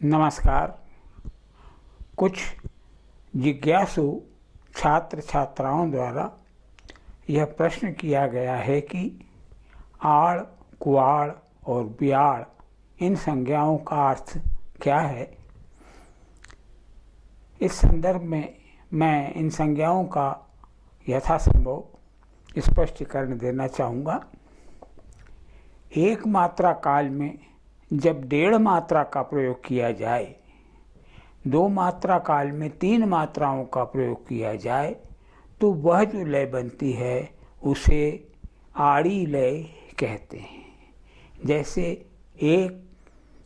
नमस्कार। कुछ जिज्ञासु छात्र छात्राओं द्वारा यह प्रश्न किया गया है कि आड़, कुआड़ और बियाड़ इन संज्ञाओं का अर्थ क्या है। इस संदर्भ में मैं इन संज्ञाओं का यथासंभव स्पष्टीकरण देना चाहूँगा। एक मात्रा काल में जब डेढ़ मात्रा का प्रयोग किया जाए, दो मात्रा काल में तीन मात्राओं का प्रयोग किया जाए, तो वह जो लय बनती है उसे आड़ी लय कहते हैं। जैसे 1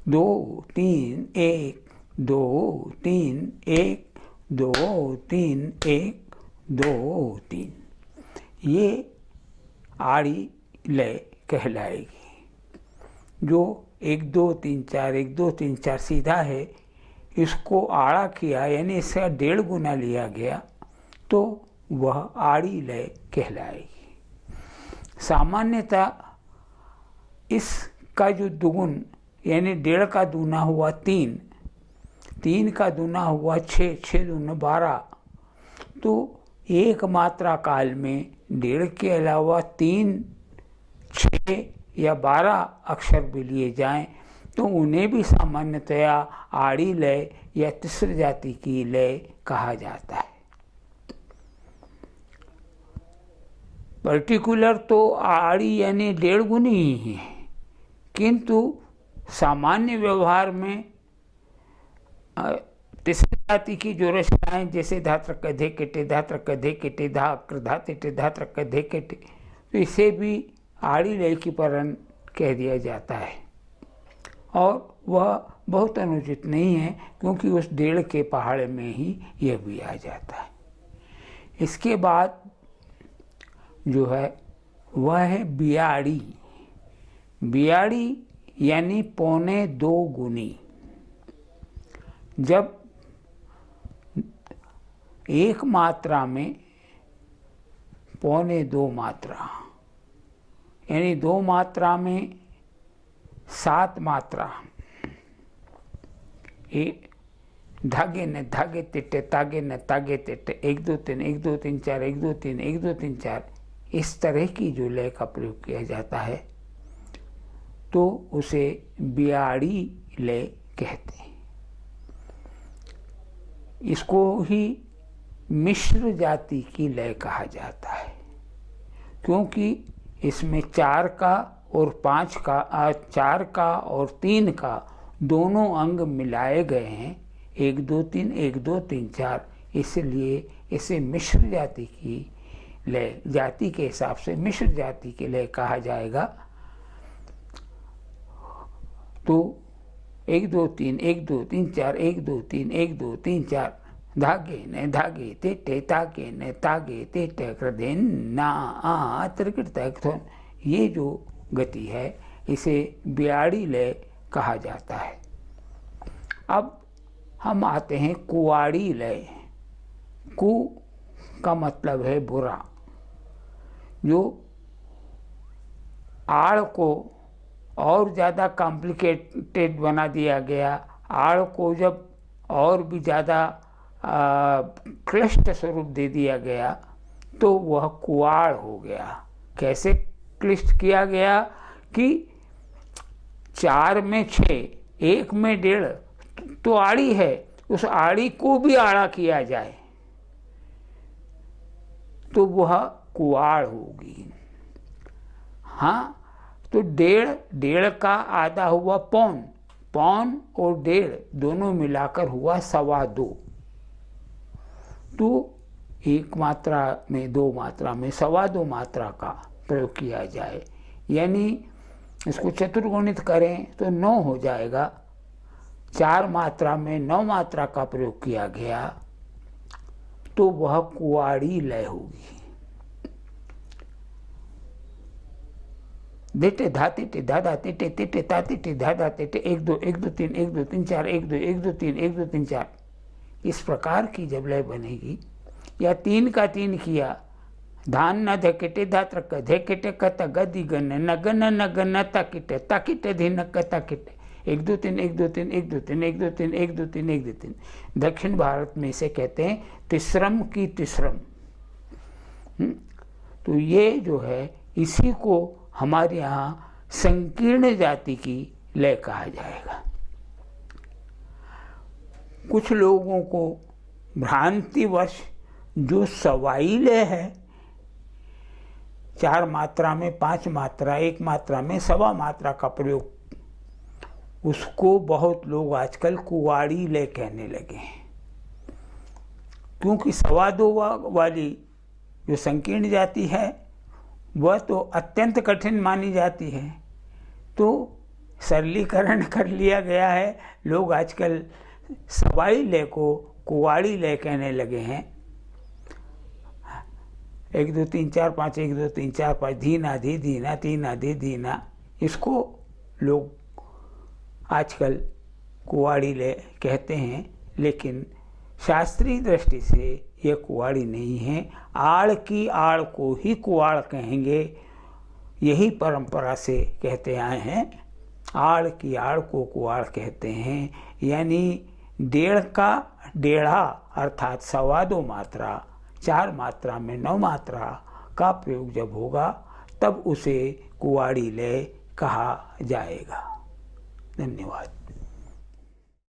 2 3 1 2 3 1 2 3 1 2 3, ये आड़ी लय कहलाएगी। जो 1 2 3 4 1 2 3 4 सीधा है, इसको आड़ा किया यानी इसका 1.5 गुना लिया गया तो वह आड़ी लय कहलाएगी। सामान्यतः इसका जो दुगुन यानी 1.5 का दूना हुआ 3, 3 का दूना हुआ 6, 6 दूना 12, तो एक मात्रा काल में 1.5 के अलावा 3, 6 या 12 अक्षर भी लिए जाएं तो उन्हें भी सामान्यतया आड़ी लय या तीसरी जाति की लय कहा जाता है। पर्टिकुलर तो आड़ी यानी 1.5 गुनी ही है, किंतु सामान्य व्यवहार में तीसरी जाति की जो रचनाएं जैसे धात्र कधे केटे, धात्र कधे केटे, धा धाते धात्र कधे केटे, तो इसे भी आड़ी लय की परण कह दिया जाता है और वह बहुत अनुचित नहीं है, क्योंकि उस 1.5 के पहाड़े में ही यह भी आ जाता है। इसके बाद जो है वह है बियाड़ी। बियाड़ी यानी 1.25 गुनी। जब एक मात्रा में 1.25 मात्रा यानी 2 मात्रा में 7 मात्रा, धागे न धागे तिट्टे, तागे न तागे तिट्टे, 1 2 3 1 2 3 4 1 2 3 1 2 3 4, इस तरह की जो लय का प्रयोग किया जाता है तो उसे बियाड़ी लय कहते हैं। इसको ही मिश्र जाति की लय कहा जाता है, क्योंकि इसमें 4 का और 5 का 4 का और 3 का दोनों अंग मिलाए गए हैं, 1 2 3 1 2 3 4, इसलिए इसे मिश्र जाति की लय, जाति के हिसाब से मिश्र जाति की लय कहा जाएगा। तो 1 2 3 1 2 3 4 1 2 3 1 2 3 4, धागे न धागे तेटे, तागे न तागे तेटे, कृदेन ना आ त्रिकृत, ये जो गति है इसे बियाड़ी लय कहा जाता है। अब हम आते हैं कुआड़ी लय। कु का मतलब है बुरा। जो आड़ को और ज़्यादा कॉम्प्लिकेटेड बना दिया गया, आड़ को जब और भी ज़्यादा क्लिष्ट स्वरूप दे दिया गया तो वह कुआड़ हो गया। कैसे क्लिष्ट किया गया कि 4 में 6, 1 में 1.5 तो आड़ी है, उस आड़ी को भी आड़ा किया जाए तो वह कुआड़ होगी। हाँ, तो 1.5 का आधा हुआ 1.25, 1.25 और 1.5 दोनों मिलाकर हुआ 2.25, तो एक मात्रा में 2 मात्रा में 2.25 मात्रा का प्रयोग किया जाए, यानी इसको चतुर्गुणित करें तो 9 हो जाएगा। 4 मात्रा में 9 मात्रा का प्रयोग किया गया तो वह कुआड़ी लय होगी। देटे धाते टे धादा तेटे तेटे ताते टे धादा तेटे, 1 2 1 2 3 1 2 3 4 1 2 1 2 3 1 2 3 4, इस प्रकार की जब लय बनेगी, या 3 का 3 किया, धान न धकेटे धात्र धकेटे कत गदि गन न गन न गन ताकिटे ताकिटे धिन ताकिटे, 1 2 3 1 2 3 1 2 3 1 2 3 1 2 3 1 2 3। दक्षिण भारत में इसे कहते हैं तिस्रम की तिस्रम। तो ये जो है इसी को हमारे यहाँ संकीर्ण जाति की लय कहा जाएगा। कुछ लोगों को भ्रांतिवश जो सवाई लय है, 4 मात्रा में 5 मात्रा, 1 मात्रा में सवा मात्रा का प्रयोग, उसको बहुत लोग आजकल कुवाड़ी लय कहने लगे हैं। क्योंकि सवा दो वाली जो संकीर्ण जाति है वह तो अत्यंत कठिन मानी जाती है, तो सरलीकरण कर लिया गया है। लोग आजकल सवाई लय को कुवाड़ी लय कहने लगे हैं। 1 2 3 4 5 1 2 3 4 5 धीना धी धीना 3 आधी धीना, इसको लोग आजकल कुवाड़ी लय कहते हैं। लेकिन शास्त्रीय दृष्टि से यह कुवाड़ी नहीं है। आड़ की आड़ को ही कुवाड़ कहेंगे, यही परंपरा से कहते आए हैं। आड़ की आड़ को कुवाड़ कहते हैं, यानी 1.5 का 1.5 अर्थात 2.25 मात्रा, 4 मात्रा में 9 मात्रा का प्रयोग जब होगा तब उसे कुवाड़ी लय कहा जाएगा। धन्यवाद।